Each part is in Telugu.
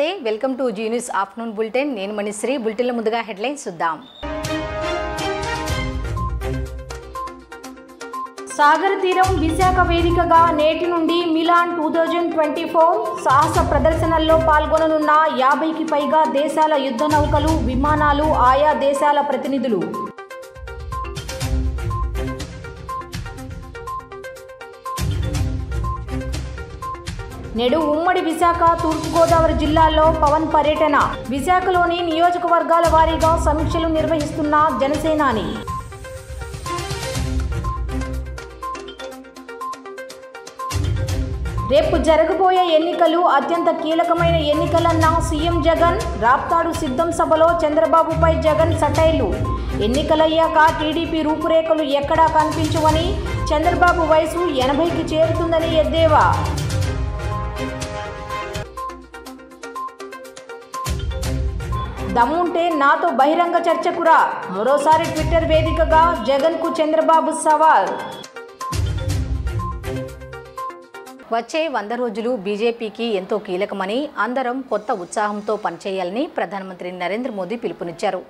నమస్తే welcome to Zee news afternoon bulletin నేను మణిశ్రీ బులెటిన్ల ముందుగా హెడ్లైన్స్ చూద్దాం సాగర్ తీరం విశాఖ వేదికగా నేటి నుండి మిలాన్ 2024 సాహస ప్రదర్శనల్లో పాల్గొననున్న 50కి పైగా దేశాల యుద్ధ నౌకలు విమానాలు ఆయా దేశాల ప్రతినిధులు నేడు ఉమ్మడి విశాఖ తూర్పుగోదావరి జిల్లాల్లో పవన్ పర్యటన విశాఖలోని నియోజకవర్గాల వారీగా సమీక్షలు నిర్వహిస్తున్న జనసేనాని రేపు జరగబోయే ఎన్నికలు అత్యంత కీలకమైన ఎన్నికలన్న సీఎం జగన్ రాప్తాడు సిద్ధం సభలో చంద్రబాబుపై జగన్ సటైలు ఎన్నికలయ్యాక టీడీపీ రూపురేఖలు ఎక్కడా కనిపించవని చంద్రబాబు వయసు 80కి చేరుతుందని ఎద్దేవా దమ్ముంటే నాతో బహిరంగ చర్చకురా మరోసారి ట్విట్టర్ వేదికగా జగన్కు చంద్రబాబు సవాల్ వచ్చే 100 రోజులు బీజేపీకి ఎంతో కీలకమని అందరం కొత్త ఉత్సాహంతో పనిచేయాలని ప్రధానమంత్రి నరేంద్ర మోదీ పిలుపునిచ్చారు.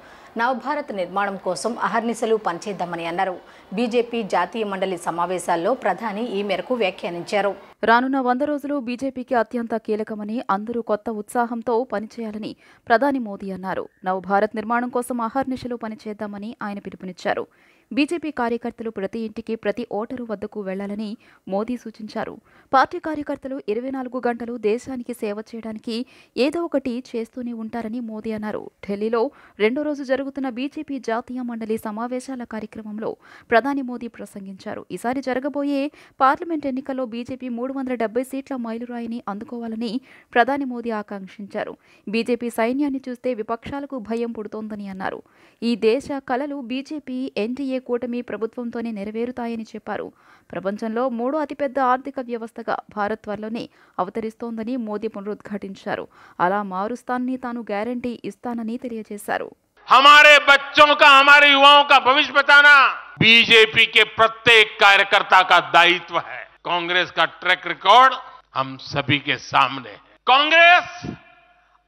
నవభారత్ నిర్మాణం కోసం అహర్నిశలు పనిచేద్దామని అన్నారు. బీజేపీ జాతీయ మండలి సమావేశాల్లో ప్రధాని ఈ మేరకు వ్యాఖ్యానించారు. రానున్న 100 రోజులు బీజేపీకి అత్యంత కీలకమని అందరూ కొత్త ఉత్సాహంతో పనిచేయాలని ప్రధాని మోదీ అన్నారు. నవభారత్ నిర్మాణం కోసం అహర్నిశలు పనిచేద్దామని ఆయన పిలుపునిచ్చారు. బీజేపీ కార్యకర్తలు ప్రతి ఇంటికి ప్రతి ఓటరు వద్దకు వెళ్లాలని మోదీ సూచించారు. పార్టీ కార్యకర్తలు 24 గంటలు దేశానికి సేవ చేయడానికి ఏదో ఒకటి చేస్తూనే ఉంటారని మోదీ అన్నారు. ఢిల్లీలో 2వ రోజు జరుగుతున్న బీజేపీ జాతీయ మండలి సమావేశాల కార్యక్రమంలో ప్రధాని మోదీ ప్రసంగించారు. ఈసారి జరగబోయే పార్లమెంట్ ఎన్నికల్లో బీజేపీ 370 సీట్ల మైలురాయిని అందుకోవాలని ప్రధాని మోదీ ఆకాంక్షించారు. బీజేపీ సైన్యాన్ని చూస్తే విపక్షాలకు భయం పుడుతోందని అన్నారు. ఈ దేశ కలలు బీజేపీ ఎన్డీఏ కూటమి ప్రభుత్వంతోనే నెరవేరుతాయని చెప్పారు. ప్రపంచంలో 3వ అతిపెద్ద ఆర్థిక వ్యవస్థగా భారత్ త్వరలోనే అవతరిస్తోందని మోదీ పునరుద్ఘాటించారు. అలా మారుస్తానని తాను గ్యారంటీ ఇస్తానని తెలియజేశారు. हमारे बच्चों का हमारे युवाओं का भविष्य बताना बीजेपी के प्रत्येक कार्यकर्ता का दायित्व है. कांग्रेस का ट्रैक रिकॉर्ड हम सभी के सामने है. कांग्रेस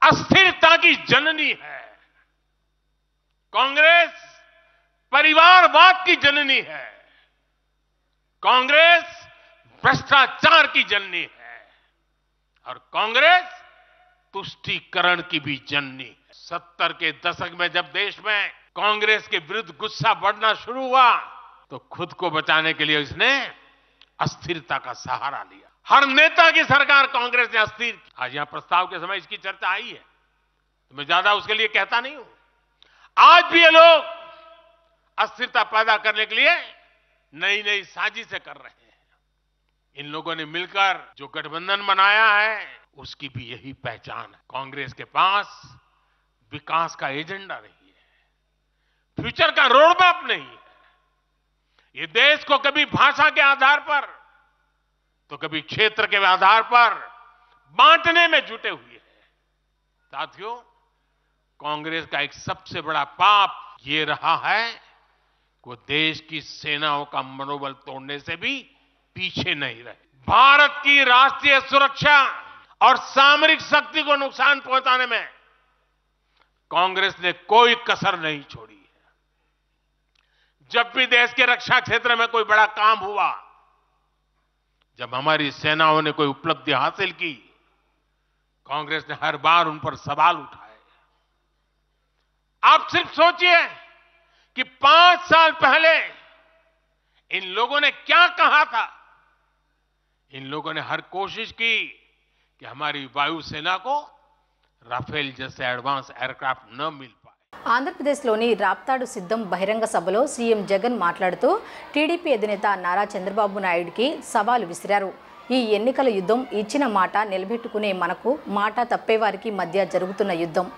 अस्थिरता की जननी है. कांग्रेस परिवारवाद की जननी है. कांग्रेस भ्रष्टाचार की जननी है और कांग्रेस तुष्टीकरण की भी जननी है. 70 के दशक में जब देश में कांग्रेस के विरुद्ध गुस्सा बढ़ना शुरू हुआ तो खुद को बचाने के लिए इसने अस्थिरता का सहारा लिया. हर नेता की सरकार कांग्रेस ने अस्थिर. आज यहां प्रस्ताव के समय इसकी चर्चा आई है तो मैं ज्यादा उसके लिए कहता नहीं हूं. आज भी ये लोग अस्थिरता पैदा करने के लिए नई नई साजिशें कर रहे हैं. इन लोगों ने मिलकर जो गठबंधन बनाया है उसकी भी यही पहचान है. कांग्रेस के पास विकास का एजेंडा नहीं है, फ्यूचर का रोड मैप नहीं है. ये देश को कभी भाषा के आधार पर तो कभी क्षेत्र के आधार पर बांटने में जुटे हुए हैं. साथियों, कांग्रेस का एक सबसे बड़ा पाप ये रहा है कि वो देश की सेनाओं का मनोबल तोड़ने से भी पीछे नहीं रहे. भारत की राष्ट्रीय सुरक्षा और सामरिक शक्ति को नुकसान पहुंचाने में कांग्रेस ने कोई कसर नहीं छोड़ी है. जब भी देश के रक्षा क्षेत्र में कोई बड़ा काम हुआ, जब हमारी सेनाओं ने कोई उपलब्धि हासिल की, कांग्रेस ने हर बार उन पर सवाल उठाए. आप सिर्फ सोचिए कि 5 साल पहले इन लोगों ने क्या कहा था. इन लोगों ने हर कोशिश की कि हमारी वायुसेना को राफेल जैसे एडवांस एयरक्राफ्ट न मिल पाए. ఆంధ్రప్రదేశ్లోని రాప్తాడు సిద్ధం బహిరంగ సభలో సీఎం జగన్ మాట్లాడుతూ టీడీపీ అధినేత నారా చంద్రబాబు నాయుడుకి సవాలు విసిరారు. ఈ ఎన్నికల యుద్ధం ఇచ్చిన మాట నిలబెట్టుకునే మనకు మాట తప్పేవారికి మధ్య జరుగుతున్న యుద్ధం,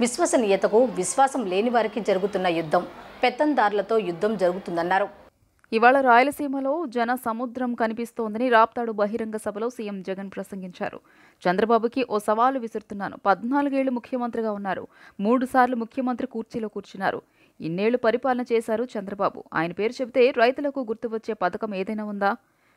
విశ్వసనీయతకు విశ్వాసం లేని వారికి జరుగుతున్న యుద్ధం, పెత్తందారులతో యుద్ధం జరుగుతుందన్నారు. ఇవాళ రాయలసీమలో జన సముద్రం కనిపిస్తోందని రాప్తాడు బహిరంగ సభలో సీఎం జగన్ ప్రసంగించారు. చంద్రబాబుకి ఓ సవాలు విసురుతున్నాను. 14 ఏళ్లు ముఖ్యమంత్రిగా ఉన్నారు. 3 సార్లు ముఖ్యమంత్రి కుర్చీలో కూర్చున్నారు. ఇన్నేళ్లు పరిపాలన చేశారు చంద్రబాబు. ఆయన పేరు చెబితే రైతులకు గుర్తువచ్చే పథకం ఏదైనా ఉందా?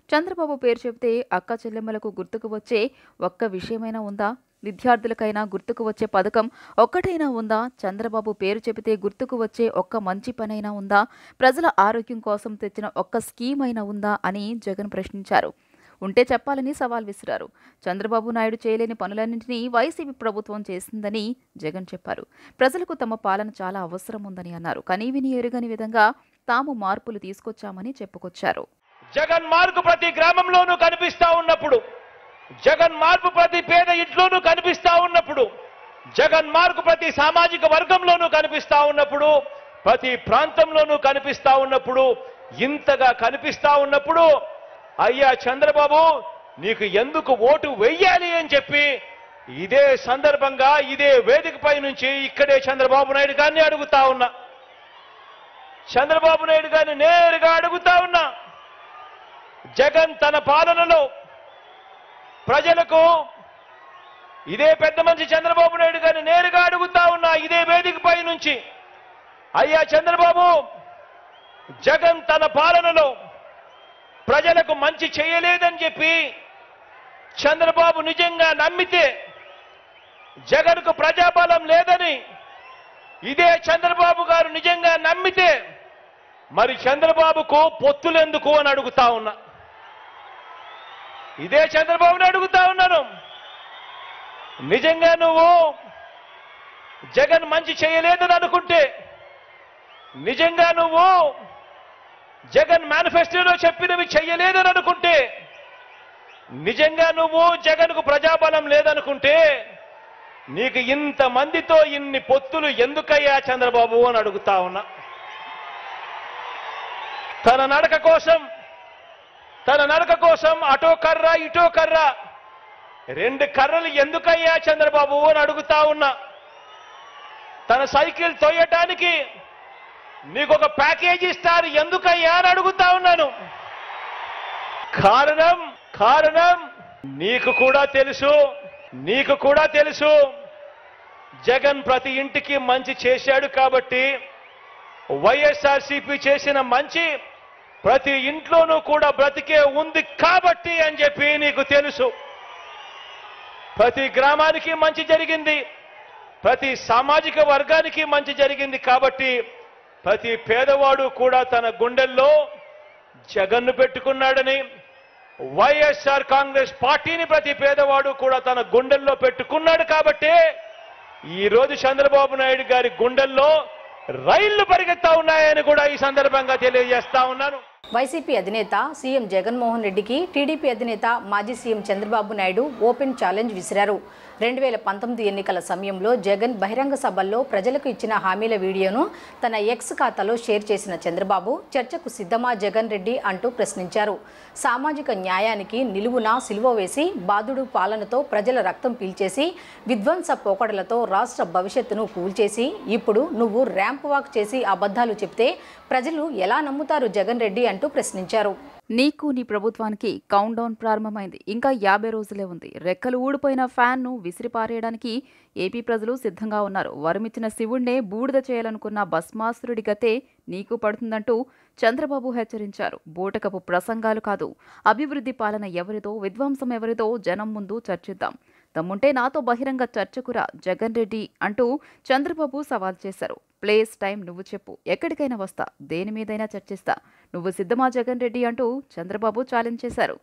చంద్రబాబు పేరు చెబితే అక్క చెల్లెమ్మలకు గుర్తుకు వచ్చే ఒక్క విషయమైనా ఉందా? విద్యార్థులకైనా గుర్తుకు వచ్చే పథకం ఒక్కటైనా ఉందా? చంద్రబాబు పేరు చెబితే గుర్తుకు వచ్చే ఒక్క మంచి పనైనా ఉందా? ప్రజల ఆరోగ్యం కోసం తెచ్చిన ఒక్క స్కీమ్ అయినా ఉందా అని జగన్ ప్రశ్నించారు. ఉంటే చెప్పాలని సవాల్ విసిరారు. చంద్రబాబు నాయుడు చేయలేని పనులన్నింటినీ వైసీపీ ప్రభుత్వం చేసిందని జగన్ చెప్పారు. ప్రజలకు తమ పాలన చాలా అవసరం ఉందని అన్నారు. కనీవిని ఎరుగని విధంగా తాము మార్పులు తీసుకొచ్చామని చెప్పుకొచ్చారు. జగన్ మార్పు ప్రతి గ్రామంలోనూ కనిపిస్తా ఉన్నప్పుడు, జగన్ మార్పు ప్రతి పేద ఇంట్లోనూ కనిపిస్తా ఉన్నప్పుడు, జగన్ మార్పు ప్రతి సామాజిక వర్గంలోనూ కనిపిస్తా ఉన్నప్పుడు, ప్రతి ప్రాంతంలోనూ కనిపిస్తా ఉన్నప్పుడు, ఇంతగా కనిపిస్తా ఉన్నప్పుడు అయ్యా చంద్రబాబు నీకు ఎందుకు ఓటు వెయ్యాలి అని చెప్పి ఇదే సందర్భంగా ఇదే వేదికపై నుంచి ఇక్కడే చంద్రబాబు నాయుడు గారిని అడుగుతా ఉన్నా. చంద్రబాబు నాయుడు గారిని నేరుగా అడుగుతా ఉన్నా. జగన్ తన పాలనలో ప్రజలకు ఇదే పెద్ద మనిషి చంద్రబాబు నాయుడు గారిని నేరుగా అడుగుతా ఉన్నా ఇదే వేదికపై నుంచి, అయ్యా చంద్రబాబు జగన్ తన పాలనలో ప్రజలకు మంచి చేయలేదని చెప్పి చంద్రబాబు నిజంగా నమ్మితే, జగన్కు ప్రజాబలం లేదని ఇదే చంద్రబాబు గారు నిజంగా నమ్మితే మరి చంద్రబాబుకు పొత్తులెందుకు అని అడుగుతా ఉన్నా. ఇదే చంద్రబాబుని అడుగుతా ఉన్నాను. నిజంగా నువ్వు జగన్ మంచి చేయలేదని అనుకుంటే, నిజంగా నువ్వు జగన్ మేనిఫెస్టోలో చెప్పినవి చెయ్యలేదని అనుకుంటే, నిజంగా నువ్వు జగన్కు ప్రజాబలం లేదనుకుంటే నీకు ఇంతమందితో ఇన్ని పొత్తులు ఎందుకయ్యా చంద్రబాబు అని అడుగుతా ఉన్నా. తన నడక కోసం అటో కర్ర ఇటో కర్ర, రెండు కర్రలు ఎందుకయ్యా చంద్రబాబు అని అడుగుతా ఉన్నా. తన సైకిల్ తోయటానికి నీకు ఒక ప్యాకేజీ ఇస్తారు ఎందుకయ్యా అని అడుగుతా ఉన్నాను. కారణం నీకు కూడా తెలుసు జగన్ ప్రతి ఇంటికి మంచి చేశాడు కాబట్టి, వైఎస్ఆర్సీపీ చేసిన మంచి ప్రతి ఇంట్లోనూ కూడా బ్రతికే ఉంది కాబట్టి అని చెప్పి నీకు తెలుసు. ప్రతి గ్రామానికి మంచి జరిగింది, ప్రతి సామాజిక వర్గానికి మంచి జరిగింది కాబట్టి ప్రతి పేదవాడు కూడా తన గుండెల్లో జగన్ను పెట్టుకున్నాడని, వైఎస్ఆర్ కాంగ్రెస్ పార్టీని ప్రతి పేదవాడు కూడా తన గుండెల్లో పెట్టుకున్నాడు కాబట్టి ఈ రోజు చంద్రబాబు నాయుడు గారి గుండెల్లో రైళ్లు పరిగెత్తా ఉన్నాయని కూడా ఈ సందర్భంగా తెలియజేస్తా ఉన్నాను. వైసీపీ అధినేత సీఎం జగన్మోహన్ రెడ్డికి టీడీపీ అధినేత మాజీ CM Chandrababu Naidu open challenge విసిరారు. 2019 ఎన్నికల సమయంలో జగన్ బహిరంగ సభల్లో ప్రజలకు ఇచ్చిన హామీల వీడియోను తన ఎక్స్ ఖాతాలో షేర్ చేసిన చంద్రబాబు చర్చకు సిద్ధమా జగన్ రెడ్డి అంటూ ప్రశ్నించారు. సామాజిక న్యాయానికి నిలువునా సిలువ వేసి బాదుడు పాలనతో ప్రజల రక్తం పీల్చేసి విధ్వంస పోకడలతో రాష్ట్ర భవిష్యత్తును కూల్చేసి ఇప్పుడు నువ్వు ర్యాంప్ వాక్ చేసి అబద్ధాలు చెప్తే ప్రజలు ఎలా నమ్ముతారు జగన్ రెడ్డి అంటూ ప్రశ్నించారు. నీకు నీ ప్రభుత్వానికి కౌంట్ డౌన్ ప్రారంభమైంది. ఇంకా 50 రోజులే ఉంది. రెక్కలు ఊడిపోయిన ఫ్యాన్ను విసిరిపారేయడానికి ఏపీ ప్రజలు సిద్ధంగా ఉన్నారు. వరమిచ్చిన శివుణ్ణే బూడిద చేయాలనుకున్న భస్మాసురుడి గతే నీకు పడుతుందంటూ చంద్రబాబు హెచ్చరించారు. బూటకపు ప్రసంగాలు కాదు, అభివృద్ధి పాలన ఎవరిదో, విధ్వంసం ఎవరిదో జనం ముందు చర్చిద్దాం. దమ్ముంటే నాతో బహిరంగ చర్చకురా జగన్ రెడ్డి అంటూ చంద్రబాబు సవాల్ చేశారు. ప్లేస్ టైం నువ్వు చెప్పు, ఎక్కడికైనా వస్తా, దేని మీదైనా చర్చిస్తా, నువ్వు సిద్ధమా జగన్ రెడ్డి అంటూ చంద్రబాబు ఛాలెంజ్ చేశారు.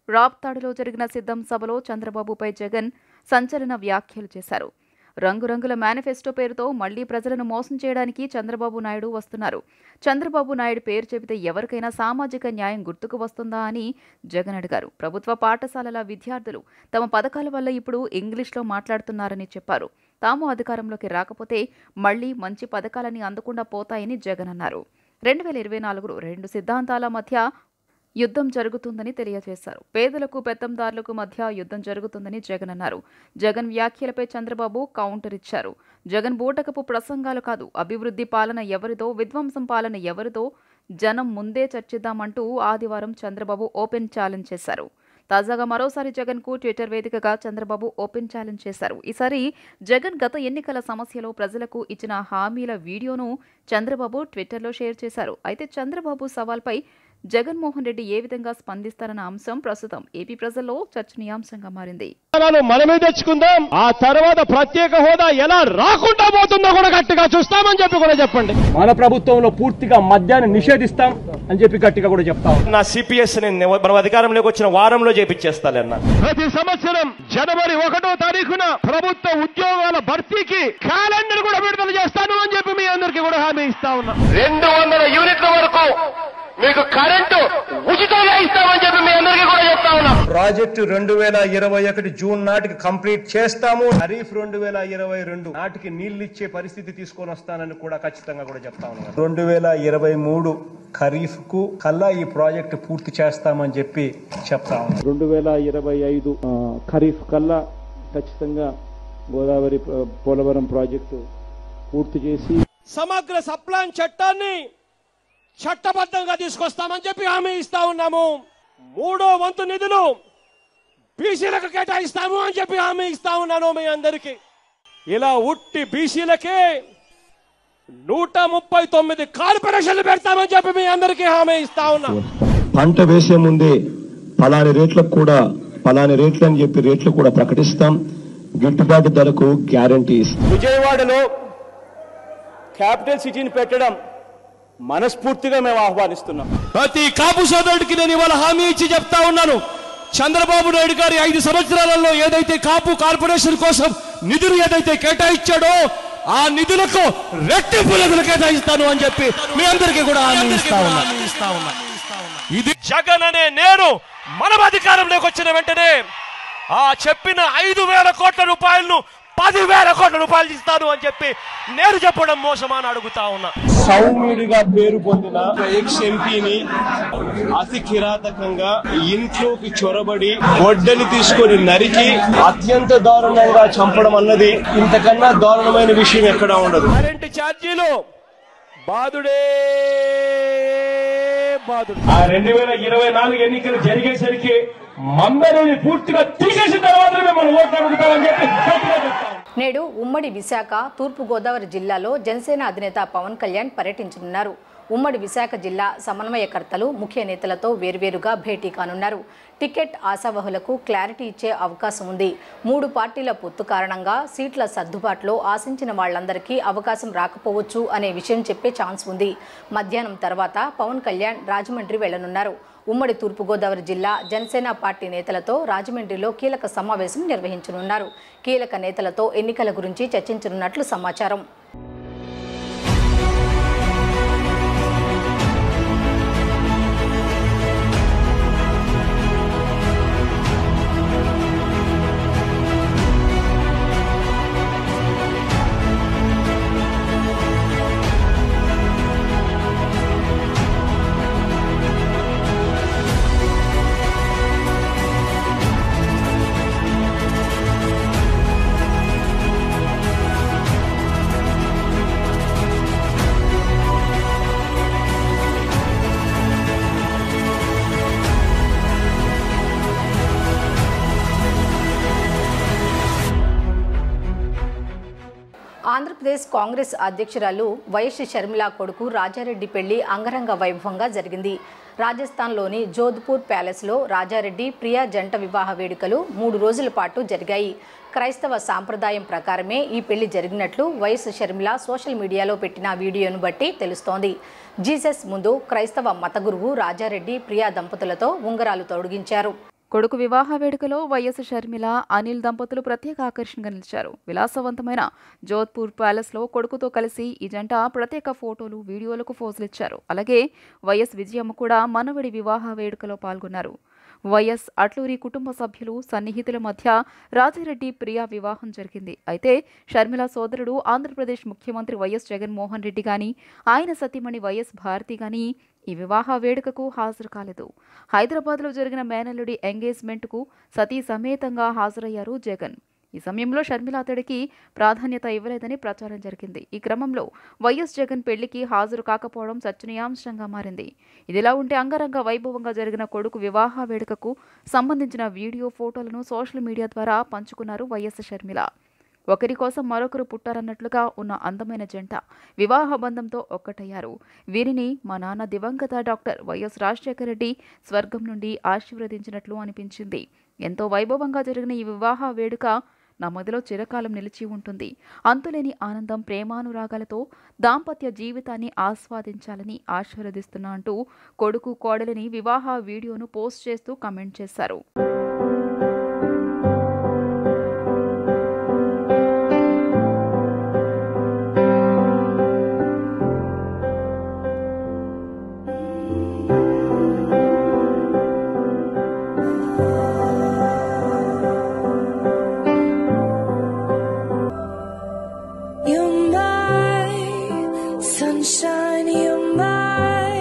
రాప్తాడులో జరిగిన సిద్ధం సభలో చంద్రబాబుపై జగన్ సంచలన వ్యాఖ్యలు చేశారు. రంగురంగుల మేనిఫెస్టో పేరుతో మళ్లీ ప్రజలను మోసం చేయడానికి చంద్రబాబు నాయుడు వస్తున్నారు. చంద్రబాబు నాయుడు పేరు చెబితే ఎవరికైనా సామాజిక న్యాయం గుర్తుకు వస్తుందా అని జగన్ అడిగారు. ప్రభుత్వ పాఠశాలల విద్యార్థులు తమ పథకాల వల్ల ఇప్పుడు ఇంగ్లీష్లో మాట్లాడుతున్నారని చెప్పారు. తాము అధికారంలోకి రాకపోతే మళ్లీ మంచి పథకాలని అందకుండా పోతాయని జగన్ అన్నారు. 2024 రెండు సిద్ధాంతాల మధ్య యుద్ధం జరుగుతుందని తెలియజేశారు. పేదలకు పెత్తందారులకు మధ్య యుద్ధం జరుగుతుందని జగన్ అన్నారు. జగన్ వ్యాఖ్యలపై చంద్రబాబు కౌంటర్ ఇచ్చారు. జగన్ బూటకపు ప్రసంగాలు కాదు, అభివృద్ధి పాలన ఎవరిదో, విధ్వంసం పాలన ఎవరిదో జనం ముందే చర్చిద్దామంటూ ఆదివారం చంద్రబాబు ఓపెన్ ఛాలెంజ్ చేశారు. తాజాగా మరోసారి జగన్కు ట్విట్టర్ వేదికగా చంద్రబాబు ఓపెన్ ఛాలెంజ్ చేశారు. ఈసారి జగన్ గత ఎన్నికల సమస్యలో ప్రజలకు ఇచ్చిన హామీల వీడియోను చంద్రబాబు ట్విట్టర్లో షేర్ చేశారు. అయితే చంద్రబాబు సవాల్పై జగన్మోహన్ రెడ్డి ఏ విధంగా స్పందిస్తారన్న అంశం ప్రస్తుతం ఏపీ ప్రజల్లో చర్చనీయాంశంగా మారింది. మనమే తెచ్చుకుందాం, ఆ తర్వాత ప్రత్యేక హోదా ఎలా రాకుండా పోతుందో కూడా గట్టిగా చూస్తామని చెప్పి కూడా చెప్పండి. మన ప్రభుత్వంలో పూర్తిగా మద్యాన్ని నిషేధిస్తాం అని చెప్పి గట్టిగా కూడా చెప్తాం. నా సిపిఎస్ మనం అధికారంలోకి వచ్చిన వారంలో చేపించేస్తానన్నా. ప్రతి సంవత్సరం జనవరి 1వ తారీఖున ప్రభుత్వ ఉద్యోగాల భర్తీకి క్యాలెండర్ కూడా విడుదల చేస్తాను అని చెప్పి మీ అందరికీ కూడా హామీ ఇస్తా ఉన్నా. 200 యూనిట్ల వరకు మీకు కరెంటు ఉచితంగా ఇస్తామని చెప్పి మీ అందరికీ కూడా చెప్తా ఉన్నాం. ప్రాజెక్టు 2021 జూన్ నాటికి కంప్లీట్ చేస్తాము. ఖరీఫ్ 2022 నాటికి నీళ్లు ఇచ్చే పరిస్థితి తీసుకొని వస్తానని కూడా ఖచ్చితంగా కూడా చెప్తా ఉన్నాం. 2023 ఖరీఫ్ కు కల్లా ఈ ప్రాజెక్టు పూర్తి చేస్తామని చెప్పి చెప్తా ఉన్నాం. 2025 ఖరీఫ్ కల్లా ఖచ్చితంగా గోదావరి పోలవరం ప్రాజెక్టు పూర్తి చేసి సమగ్ర సప్లాన్ చట్టాన్ని చట్టబద్ధంగా తీసుకొస్తామని చెప్పి హామీ ఇస్తా ఉన్నాము. 3వ వంతు నిధులు బీసీలకు కేటాయిస్తాము అని చెప్పి హామీ ఇస్తా ఉన్నాను మీ అందరికీ. ఇలా ఉట్టి బీసీలకే 139 కార్పొరేషన్లు పెడతామని చెప్పి మీ అందరికీ హామీ ఇస్తా ఉన్నా. పంట వేసే ముందే పలాని రేట్లకు కూడా పలాని రేట్లు అని చెప్పి రేట్లు కూడా ప్రకటిస్తాం. గిట్టుబాటు ధరకు గ్యారంటీ ఇస్తాం. విజయవాడలో క్యాపిటల్ సిటీని పెట్టడం మనస్ఫూర్తిగా మేము ఆహ్వానిస్తున్నాం. ప్రతి కాపు సోదరుడికి నేను ఇవాళ హామీ ఇచ్చి చెప్తా ఉన్నాను. చంద్రబాబు నాయుడు గారి 5 సంవత్సరాలలో ఏదైతే కాపు కార్పొరేషన్ కోసం నిధులు ఏదైతే కేటాయించాడో ఆ నిధులకు రెట్టింపు నిధులు కేటాయిస్తాను అని చెప్పి మీ అందరికీ కూడా హామీ ఇస్తా ఉన్నా. ఇది జగన్ అనే నేను మనం అధికారంలోకి వచ్చిన వెంటనే ఆ చెప్పిన 5,000 కోట్ల రూపాయలను 10,000 కోట్ల రూపాయలు ఇస్తాను అని చెప్పి నేను చెప్పడం మోసమా అని అడుగుతా ఉన్నా. సౌమ్యుడిగా పేరు పొందిన ఎక్స్ ఎంపీని అతి కిరాతకంగా ఇంట్లోకి చొరబడి గొడ్డలి తీసుకొని నరికి అత్యంత దారుణంగా చంపడం అన్నది ఇంతకన్నా దారుణమైన విషయం ఎక్కడా ఉండదు. కరెంటు ఛార్జీలు బాధుడే బాధుడు. ఆ 2024 ఎన్నికలు జరిగేసరికి మందరిని పూర్తిగా తీసేసిన తర్వాత మనం ఓట్లు అడుగుతామని చెప్పి నేడు ఉమ్మడి విశాఖ తూర్పుగోదావరి జిల్లాలో జనసేన అధినేత పవన్ కళ్యాణ్ పర్యటించనున్నారు. ఉమ్మడి విశాఖ జిల్లా సమన్వయకర్తలు ముఖ్య నేతలతో వేర్వేరుగా భేటీ కానున్నారు. టికెట్ ఆశావహులకు క్లారిటీ ఇచ్చే అవకాశం ఉంది. 3 పార్టీల పొత్తు కారణంగా సీట్ల సర్దుబాటులో ఆశించిన వాళ్లందరికీ అవకాశం రాకపోవచ్చు అనే విషయం చెప్పే ఛాన్స్ ఉంది. మధ్యాహ్నం తర్వాత పవన్ కళ్యాణ్ రాజమండ్రి వెళ్లనున్నారు. ఉమ్మడి తూర్పుగోదావరి జిల్లా జనసేన పార్టీ నేతలతో రాజమండ్రిలో కీలక సమావేశం నిర్వహించనున్నారు. కీలక నేతలతో ఎన్నికల గురించి చర్చించనున్నట్లు సమాచారం. ఆంధ్రప్రదేశ్ కాంగ్రెస్ అధ్యక్షురాలు వైఎస్ షర్మిల కొడుకు రాజారెడ్డి పెళ్లి అంగరంగ వైభవంగా జరిగింది. రాజస్థాన్లోని జోధ్పూర్ ప్యాలెస్లో రాజారెడ్డి ప్రియా జంట వివాహ వేడుకలు 3 రోజుల పాటు జరిగాయి. క్రైస్తవ సాంప్రదాయం ప్రకారమే ఈ పెళ్లి జరిగినట్లు వైఎస్ షర్మిల సోషల్ మీడియాలో పెట్టిన వీడియోను బట్టి తెలుస్తోంది. జీసస్ ముందు క్రైస్తవ మత గురువు రాజారెడ్డి ప్రియా దంపతులతో ఉంగరాలు తొడిగించారు. కొడుకు వివాహ వేడుకలో వైఎస్ షర్మిల, అనిల్ దంపతులు ప్రత్యేక ఆకర్షణగా నిలిచారు. విలాసవంతమైన జోధ్పూర్ ప్యాలెస్లో కొడుకుతో కలిసి ఈ జంట ప్రత్యేక ఫోటోలు, వీడియోలకు పోజులిచ్చారు. అలాగే వైఎస్ విజయమ్మ కూడా మనవడి వివాహ వేడుకలో పాల్గొన్నారు. వైఎస్ అట్లూరి కుటుంబ సభ్యులు, సన్నిహితుల మధ్య రాజారెడ్డి ప్రియా వివాహం జరిగింది. అయితే షర్మిల సోదరుడు ఆంధ్రప్రదేశ్ ముఖ్యమంత్రి వైఎస్ జగన్మోహన్ రెడ్డి గాని, ఆయన సతీమణి వైఎస్ భారతి గాని ఈ వివాహ వేడుకకు హాజరు కాలేదు. హైదరాబాద్లో జరిగిన మేనల్లుడి ఎంగేజ్మెంట్కు సతీ సమేతంగా హాజరయ్యారు జగన్. ఈ సమయంలో షర్మిల అతడికి ప్రాధాన్యత ఇవ్వలేదని ప్రచారం జరిగింది. ఈ క్రమంలో వైఎస్ జగన్ పెళ్లికి హాజరు కాకపోవడం చర్చనీయాంశంగా మారింది. ఇదిలా ఉంటే అంగరంగ వైభవంగా జరిగిన కొడుకు వివాహ వేడుకకు సంబంధించిన వీడియో, ఫోటోలను సోషల్ మీడియా ద్వారా పంచుకున్నారు వైఎస్ షర్మిల. ఒకరి కోసం మరొకరు పుట్టారన్నట్లుగా ఉన్న అందమైన జంట వివాహ బంధంతో ఒక్కటయ్యారు. వీరిని మా నాన్న దివంగత డాక్టర్ వైఎస్ రాజశేఖర రెడ్డి స్వర్గం నుండి ఆశీర్వదించినట్లు అనిపించింది. ఎంతో వైభవంగా జరిగిన ఈ వివాహ వేడుక నా మదిలో చిరకాలం నిలిచి ఉంటుంది. అంతులేని ఆనందం, ప్రేమానురాగాలతో దాంపత్య జీవితాన్ని ఆస్వాదించాలని ఆశీర్వదిస్తున్నా అంటూ కొడుకు కోడలిని వివాహ వీడియోను పోస్ట్ చేస్తూ కామెంట్ చేశారు. Sunshine, you're my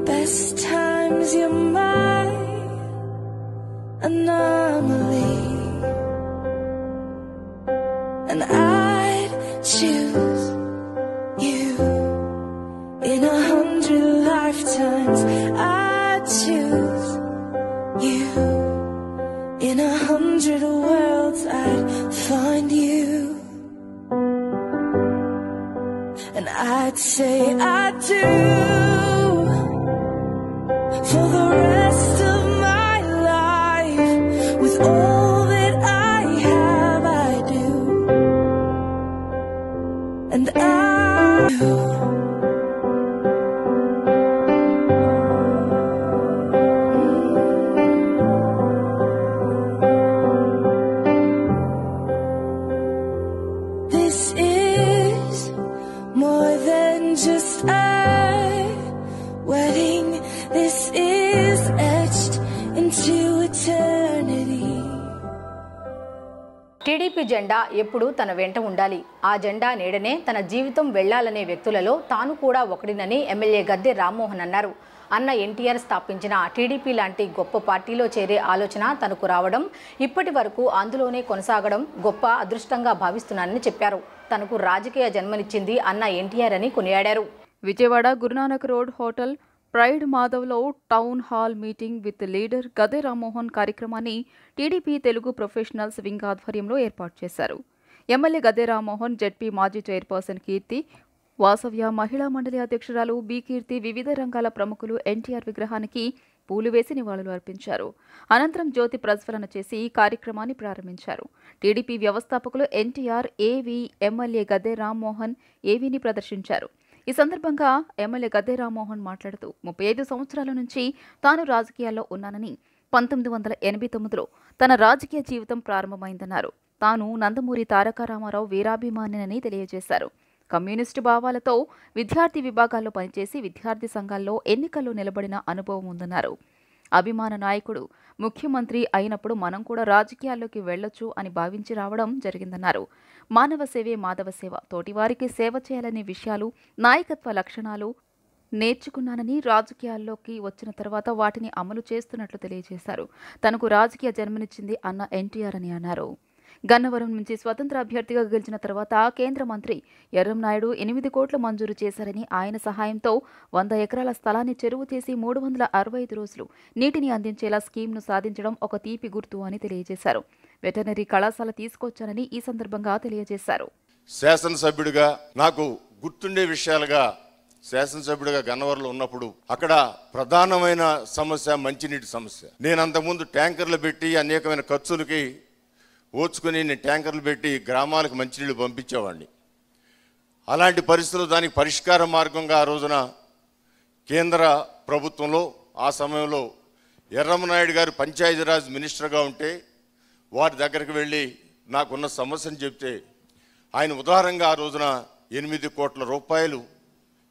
best times, you're my anomaly, and I'd choose you in 100 lifetimes. I'd choose you in 100 worlds. I'd find you, and I'd say I do for the rest of my life. With all that I have, I do, and I do. This is more than just a wedding. This is etched into eternity. TDP జెండా ఎప్పుడూ తన వెంట ఉండాలి. ఆ జెండా నీడనే తన జీవితం వెళ్లాలనే వ్యక్తులలో తాను కూడా ఒకడినని ఎమ్మెల్యే గద్దె రామ్మోహన్ అన్నారు. అన్న ఎన్టీఆర్ స్థాపించిన టీడీపీ లాంటి గొప్ప పార్టీలో చేరే ఆలోచన తనకు రావడం, ఇప్పటి వరకు అందులోనే కొనసాగడం గొప్ప అదృష్టంగా భావిస్తున్నానని చెప్పారు. తనకు రాజకీయ జన్మనిచ్చింది అన్న ఎన్టీఆర్ అని కొనియాడారు. Vijayawada Guru Nanak road hotel pride మాధవ్లో town hall meeting with leader Gadde Rammohan కార్యక్రమాన్ని టీడీపీ తెలుగు ప్రొఫెషనల్స్ వింగ్ ఆధ్వర్యంలో ఏర్పాటు చేశారు. ఎమ్మెల్యే గద్దె రామ్మోహన్, జెడ్పీ మాజీ చైర్పర్సన్ కీర్తి, వాసవ్య మహిళా మండలి అధ్యక్షురాలు బి కీర్తి, వివిధ రంగాల ప్రముఖులు ఎన్టీఆర్ విగ్రహానికి పూలు వేసి నివాళులు అర్పించారు. అనంతరం జ్యోతి ప్రజ్వలన చేసి ఈ కార్యక్రమాన్ని ప్రారంభించారు. టీడీపీ వ్యవస్థాపకులు ఎన్టీఆర్ ఏవి, ఎమ్మెల్యే గద్దె రామ్మోహన్ ఏవీని ప్రదర్శించారు. ఈ సందర్భంగా ఎమ్మెల్యే గద్దె రామ్మోహన్ మాట్లాడుతూ 35 సంవత్సరాల నుంచి తాను రాజకీయాల్లో ఉన్నానని, 1989లో తన రాజకీయ జీవితం ప్రారంభమైందన్నారు. తాను నందమూరి తారక రామారావు వీరాభిమానినని తెలియజేశారు. కమ్యూనిస్టు భావాలతో విద్యార్థి విభాగాల్లో పనిచేసి విద్యార్థి సంఘాల్లో ఎన్నికల్లో నిలబడిన అనుభవం ఉందన్నారు. అభిమాన నాయకుడు ముఖ్యమంత్రి అయినప్పుడు మనం కూడా రాజకీయాల్లోకి వెళ్లొచ్చు అని భావించి రావడం జరిగిందన్నారు. మానవ సేవే మాధవ సేవ, తోటివారికి సేవ చేయాలనే విషయాలు, నాయకత్వ లక్షణాలు నేర్చుకున్నానని, రాజకీయాల్లోకి వచ్చిన తర్వాత వాటిని అమలు చేస్తున్నట్లు తెలియజేశారు. తనకు రాజకీయ జన్మనిచ్చింది అన్న ఎన్టీఆర్ అని అన్నారు. గన్నవరం నుంచి స్వతంత్ర అభ్యర్థిగా గెలిచిన తర్వాత కేంద్ర మంత్రి ఎర్రంనాయుడు 8 కోట్లు మంజూరు చేశారని, ఆయన సహాయంతో 100 ఎకరాల స్థలాన్ని చెరువు చేసి 365 రోజులు నీటిని అందించేలా స్కీమ్ను సాధించడం ఒక తీపి గుర్తు అని తెలియజేశారు. వెటర్నరీ కళాశాల తీసుకొచ్చానని ఈ సందర్భంగా తెలియజేశారు. శాసనసభ్యుడిగా నాకు గుర్తుండే విషయాలుగా, శాసనసభ్యుడిగా గన్నవరంలో ఉన్నప్పుడు అక్కడ ప్రధానమైన సమస్య మంచినీటి సమస్య. నేను అంతకుముందు ట్యాంకర్లు పెట్టి అనేకమైన ఖర్చులకి ఓచుకుని నేను ట్యాంకర్లు పెట్టి గ్రామాలకు మంచినీళ్ళు పంపించేవాడిని. అలాంటి పరిస్థితులు దానికి పరిష్కార మార్గంగా ఆ రోజున కేంద్ర ప్రభుత్వంలో ఆ సమయంలో ఎర్రమనాయుడు గారు పంచాయతీరాజ్ మినిస్టర్గా ఉంటే వారి దగ్గరికి వెళ్ళి నాకున్న సమస్యను చెప్తే ఆయన ఉదారంగా ఆ రోజున 8 కోట్ల రూపాయలు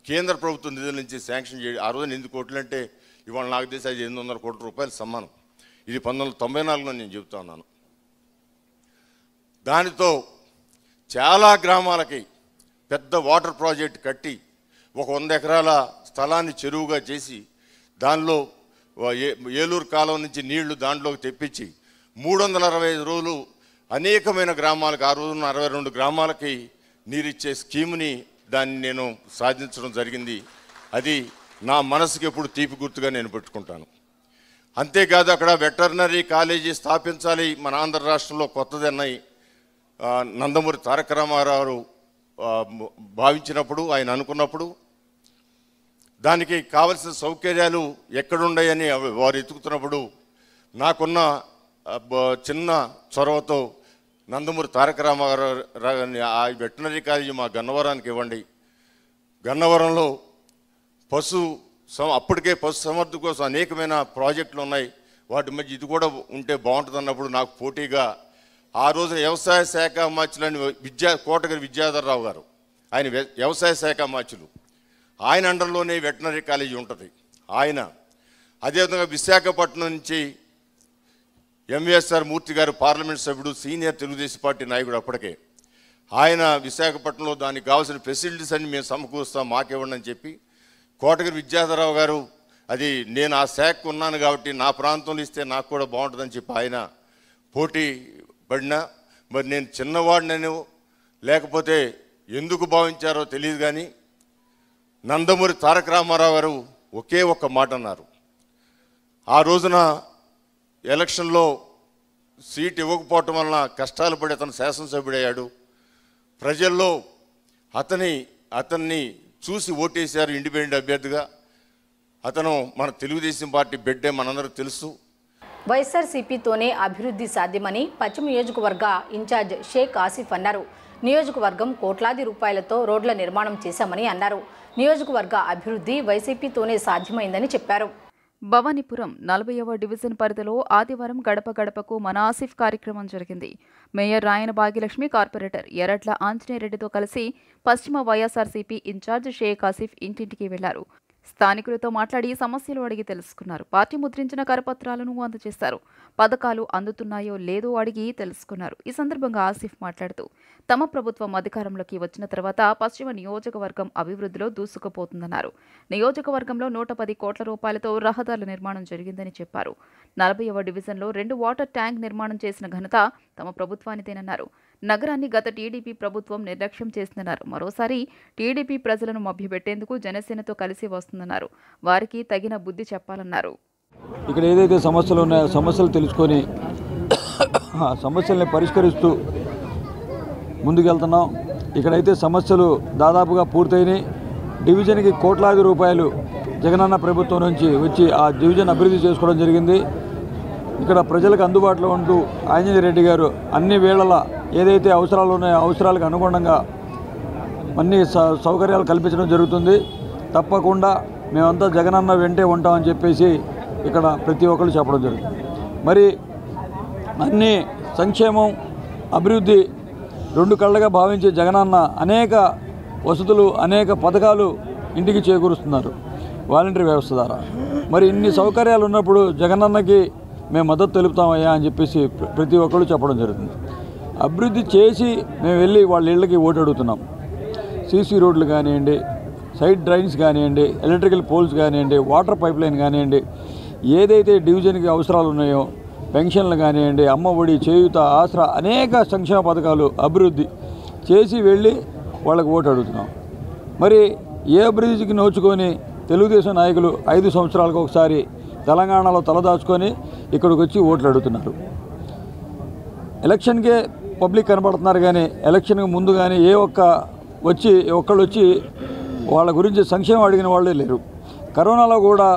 కేంద్ర ప్రభుత్వ నిధుల నుంచి శాంక్షన్ చేయ, ఆ రోజున 8 కోట్లు అంటే ఇవాళ నాకు తెలిసి 800 కోట్ల రూపాయలు సమానం. ఇది 1994లో నేను చెబుతా ఉన్నాను. దానితో చాలా గ్రామాలకి పెద్ద వాటర్ ప్రాజెక్ట్ కట్టి 100 ఎకరాల స్థలాన్ని చెరువుగా చేసి దానిలో ఏలూరు కాలం నుంచి నీళ్లు దాంట్లోకి తెప్పించి 365 రోజులు అనేకమైన గ్రామాలకు, ఆ రోజున 62 గ్రామాలకి నీరిచ్చే స్కీముని దాన్ని నేను సాధించడం జరిగింది. అది నా మనసుకి ఎప్పుడు తీపి గుర్తుగా నేను పెట్టుకుంటాను. అంతేకాదు అక్కడ వెటర్నరీ కాలేజీ స్థాపించాలి, మన ఆంధ్ర రాష్ట్రంలో కొత్తది అన్నాయి. నందమూరి తారక రామారావు భావించినప్పుడు, ఆయన అనుకున్నప్పుడు దానికి కావలసిన సౌకర్యాలు ఎక్కడున్నాయని వారు ఎత్తుకుతున్నప్పుడు నాకున్న చిన్న చొరవతో నందమూరి తారక రామారావు ఆ వెటనరీ కాలేజీ మా గన్నవరానికి ఇవ్వండి, గన్నవరంలో అప్పటికే పశు సమర్థ కోసం అనేకమైన ప్రాజెక్టులు ఉన్నాయి, వాటి మధ్య ఇది కూడా ఉంటే బాగుంటుంది అన్నప్పుడు నాకు పోటీగా ఆ రోజున వ్యవసాయ శాఖ మార్చులని కోటగిరి విద్యాధరరావు గారు, ఆయన వ్యవసాయ శాఖ మార్చులు, ఆయన అండర్లోనే వెటనరీ కాలేజీ ఉంటుంది. ఆయన అదేవిధంగా విశాఖపట్నం నుంచి ఎంవీఎస్ఆర్ మూర్తి గారు పార్లమెంట్ సభ్యుడు, సీనియర్ తెలుగుదేశం పార్టీ నాయకుడు అప్పటికే, ఆయన విశాఖపట్నంలో దానికి కావాల్సిన ఫెసిలిటీస్ అన్ని మేము సమకూరుస్తాం, మాకివ్వండి అని చెప్పి కోటగిరి విద్యాధరరావు గారు, అది నేను ఆ శాఖకు ఉన్నాను కాబట్టి నా ప్రాంతంలో ఇస్తే నాకు కూడా బాగుంటుందని చెప్పి ఆయన పోటీ పడినా, మరి నేను చిన్నవాడినను లేకపోతే ఎందుకు భావించారో తెలియదు కానీ నందమూరి తారక రామారావు గారు ఒకే ఒక్క మాట అన్నారు. ఆ రోజున ఎలక్షన్లో సీట్ ఇవ్వకపోవటం వలన కష్టాలు పడి అతను శాసనసభ్యుడయ్యాడు. ప్రజల్లో అతన్ని చూసి ఓటేశారు ఇండిపెండెంట్ అభ్యర్థిగా. అతను మన తెలుగుదేశం పార్టీ బిడ్డే, మనందరికీ తెలుసు. వైఎస్ఆర్సీపీతోనే అభివృద్ధి సాధ్యమని పశ్చిమ నియోజకవర్గ ఇన్ఛార్జ్ షేక్ ఆసిఫ్ అన్నారు. నియోజకవర్గం కోట్లాది రూపాయలతో రోడ్ల నిర్మాణం చేశామని అన్నారు. నియోజకవర్గ అభివృద్ధి వైసీపీతోనే సాధ్యమైందని చెప్పారు. భవానీపురం 40వ డివిజన్ పరిధిలో ఆదివారం గడప గడపకు మన ఆసిఫ్ కార్యక్రమం జరిగింది. మేయర్ రాయన భాగ్యలక్ష్మి, కార్పొరేటర్ ఎర్రట్ల ఆంజనేయరెడ్డితో కలిసి పశ్చిమ వైఎస్ఆర్సీపీ ఇన్ఛార్జ్ షేక్ ఆసిఫ్ ఇంటింటికి వెళ్లారు. స్థానికులతో మాట్లాడి సమస్యలు అడిగి తెలుసుకున్నారు. పార్టీ ముద్రించిన కరపత్రాలను అందజేశారు. పథకాలు అందుతున్నాయో లేదో అడిగి తెలుసుకున్నారు. ఈ సందర్భంగా ఆసిఫ్ మాట్లాడుతూ తమ ప్రభుత్వం అధికారంలోకి వచ్చిన తర్వాత పశ్చిమ నియోజకవర్గం అభివృద్ధిలో దూసుకుపోతుందన్నారు. నియోజకవర్గంలో 110 కోట్ల రూపాయలతో రహదారుల నిర్మాణం జరిగిందని చెప్పారు. 40వ డివిజన్లో 2 వాటర్ ట్యాంక్ నిర్మాణం చేసిన ఘనత తమ ప్రభుత్వానిదేనన్నారు. నగరాన్ని గత టీడీపీ ప్రభుత్వం నిర్లక్ష్యం చేసిందన్నారు. మరోసారి టీడీపీ ప్రజలను మభ్యపెట్టేందుకు జనసేనతో కలిసి వస్తుందన్నారు. వారికి తగిన బుద్ధి చెప్పాలన్నారు. ఇక్కడ ఏదైతే సమస్యలు ఉన్నాయో సమస్యలు తెలుసుకొని సమస్యల్ని పరిష్కరిస్తూ ముందుకెళ్తున్నాం. ఇక్కడైతే సమస్యలు దాదాపుగా పూర్తయినాయి. డివిజన్కి కోట్లాది రూపాయలు జగనన్న ప్రభుత్వం నుంచి వచ్చి ఆ డివిజన్ అభివృద్ధి చేసుకోవడం జరిగింది. ఇక్కడ ప్రజలకు అందుబాటులో ఉంటూ ఆంజనేయరెడ్డి గారు అన్ని వేళల ఏదైతే అవసరాలు ఉన్నాయో అవసరాలకు అనుగుణంగా అన్ని సౌకర్యాలు కల్పించడం జరుగుతుంది. తప్పకుండా మేమంతా జగనన్న వెంటే ఉంటామని చెప్పేసి ఇక్కడ ప్రతి ఒక్కరు చెప్పడం జరుగుతుంది. మరి అన్ని సంక్షేమం అభివృద్ధి 2 కళ్ళగా భావించే జగనన్న అనేక వసతులు అనేక పథకాలు ఇంటికి చేకూరుస్తున్నారు వాలంటరీ వ్యవస్థ ద్వారా. మరి ఇన్ని సౌకర్యాలు ఉన్నప్పుడు జగనన్నకి మేము మద్దతు తెలుపుతామయ్యా అని చెప్పేసి ప్రతి ఒక్కరు చెప్పడం జరుగుతుంది. అభివృద్ధి చేసి మేము వెళ్ళి వాళ్ళ ఇళ్ళకి ఓటు అడుగుతున్నాం. సీసీ రోడ్లు కానివ్వండి, సైడ్ డ్రైన్స్ కానివ్వండి, ఎలక్ట్రికల్ పోల్స్ కానివ్వండి, వాటర్ పైప్ లైన్ కానివ్వండి, ఏదైతే డివిజన్కి అవసరాలు ఉన్నాయో పెన్షన్లు కానివ్వండి, అమ్మ ఒడి, చేయూత, ఆసరా అనేక సంక్షేమ పథకాలు అభివృద్ధి చేసి వెళ్ళి వాళ్ళకి ఓటు అడుగుతున్నాం. మరి ఏ అభివృద్ధికి నోచుకొని తెలుగుదేశం నాయకులు 5 సంవత్సరాలకు ఒకసారి తెలంగాణలో తలదాచుకొని ఇక్కడికి వచ్చి ఓట్లు అడుగుతున్నారు. ఎలక్షన్కే పబ్లిక్ కనబడుతున్నారు కానీ ఎలక్షన్కి ముందు కానీ ఒక్కళ్ళు వచ్చి వాళ్ళ గురించి సంక్షేమం అడిగిన వాళ్ళే లేరు. కరోనాలో కూడా